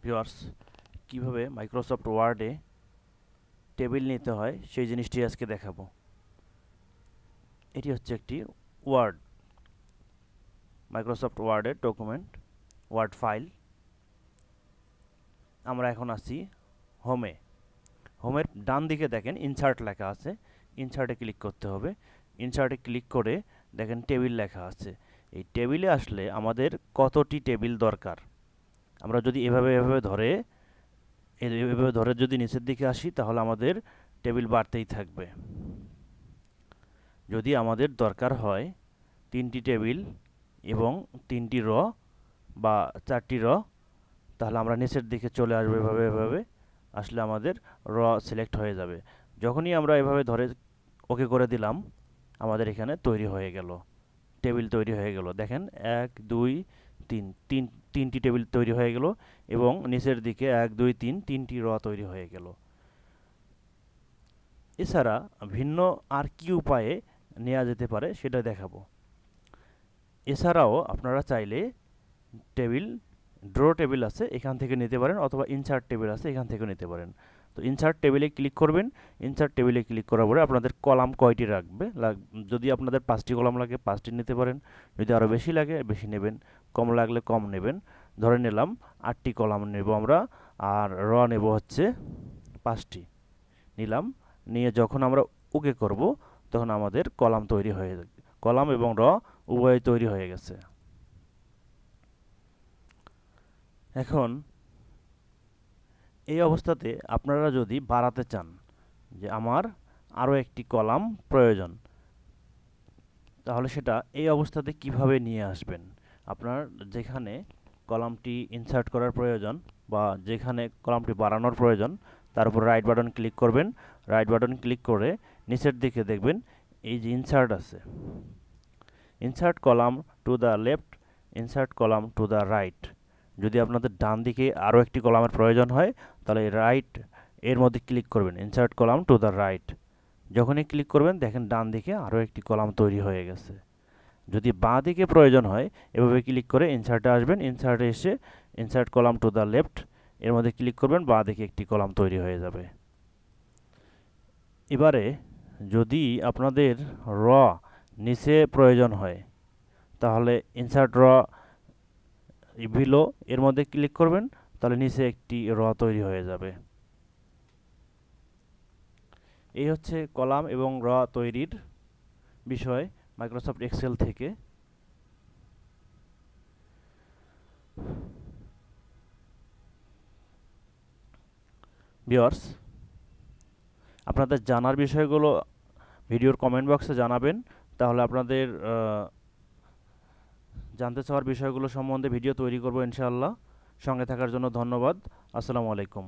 Viewers, কিভাবে Microsoft ওয়ার্ডে table নিতে হয় সেই জিনিসটি আজকে দেখাবো। এটি হচ্ছে একটি ওয়ার্ড, মাইক্রোসফট ওয়ার্ডের ডকুমেন্ট, ওয়ার্ড ফাইল। আমরা এখন আছি হোমে। হোমের ডান দিকে দেখেন ইনসার্ট লেখা আছে, ইনসার্টে ক্লিক করতে হবে। ইনসার্টে ক্লিক করে দেখেন টেবিল লেখা আছে। এই টেবিলে আসলে আমাদের কতটি টেবিল দরকার, আমরা যদি এভাবে ধরে যদি নিচের দিকে আসি তাহলে আমাদের টেবিল বাড়তেই থাকবে। যদি আমাদের দরকার হয় 3টি টেবিল এবং 3টি র বা 4টি র, তাহলে আমরা নিচের দিকে চলে আসবো। এভাবে আসলে আমাদের র সিলেক্ট হয়ে যাবে। যখনই আমরা এভাবে ধরে ওকে করে দিলাম, আমাদের এখানে তৈরি হয়ে গেল, টেবিল তৈরি হয়ে গেল। দেখেন 1 2 3 তিনটি টেবিল তৈরি হয়ে গেল এবং নিচের দিকে 1 2 3 তিনটি র তৈরি হয়ে গেল। এছাড়া ভিন্ন আর কি উপায়ে নেওয়া যেতে পারে সেটা দেখাবো। এছাড়াও আপনারা চাইলে টেবিল, ড্র টেবিল আছে এখান থেকে নিতে পারেন, অথবা ইনসার্ট টেবিল আছে এখান থেকে নিতে পারেন। তো ইনসার্ট টেবিলে ক্লিক করবেন। ইনসার্ট টেবিলে ক্লিক করার পরে আপনাদের কলাম কয়টি রাখবে, যদি আপনাদের 5টি কলাম লাগে 5টি নিতে পারেন, যদি আরও বেশি লাগে বেশি নেবেন, কম লাগলে কম নেবেন। ধরে নিলাম 8টি কলাম নেব আমরা, আর র নেব হচ্ছে 5টি নিলাম। নিয়ে যখন আমরা ওকে করব তখন আমাদের কলাম তৈরি হয়ে যাবে, কলাম এবং র উভয় তৈরি হয়ে গেছে। এখন এই অবস্থাতে আপনারা যদি বাড়াতে চান যে আমার আরও একটি কলাম প্রয়োজন, তাহলে সেটা এই অবস্থাতে কিভাবে নিয়ে আসবেন। আপনার যেখানে কলামটি ইনসার্ট করার প্রয়োজন বা যেখানে কলামটি বাড়ানোর প্রয়োজন, তার উপর রাইট বাটন ক্লিক করবেন। রাইট বাটন ক্লিক করে নিচের দিকে দেখবেন এই যে ইনসার্ট আছে, insert column to the left, insert column to the right. যদি আপনাদের ডান দিকে আরও একটি কলামের প্রয়োজন হয় তাহলে রাইট এর মধ্যে ক্লিক করবেন, insert column to the right. যখনই ক্লিক করবেন দেখেন ডান দিকে আরও একটি কলাম তৈরি হয়ে গেছে। যদি বাঁ দিকে প্রয়োজন হয় এভাবে ক্লিক করে ইনসার্টে আসবেন, ইনসার্টে এসে insert column to the left এর মধ্যে ক্লিক করবেন, বাঁ দিকে একটি কলাম তৈরি হয়ে যাবে। এবারে যদি আপনাদের র নিচে প্রয়োজন হয় তাহলে ইনসার্ট র বিলো এর মধ্যে ক্লিক করবেন, তাহলে নিচে একটি র তৈরি হয়ে যাবে। এই হচ্ছে কলাম এবং র তৈরির বিষয় মাইক্রোসফট এক্সেল থেকে। ভিউয়ার্স, আপনাদের জানার বিষয়গুলো ভিডিওর কমেন্ট বক্সে জানাবেন, তাহলে আপনাদের জানতে চাওয়ার বিষয়গুলো সম্বন্ধে ভিডিও তৈরি করব ইনশাআল্লাহ। সঙ্গে থাকার জন্য ধন্যবাদ। আসসালামু আলাইকুম।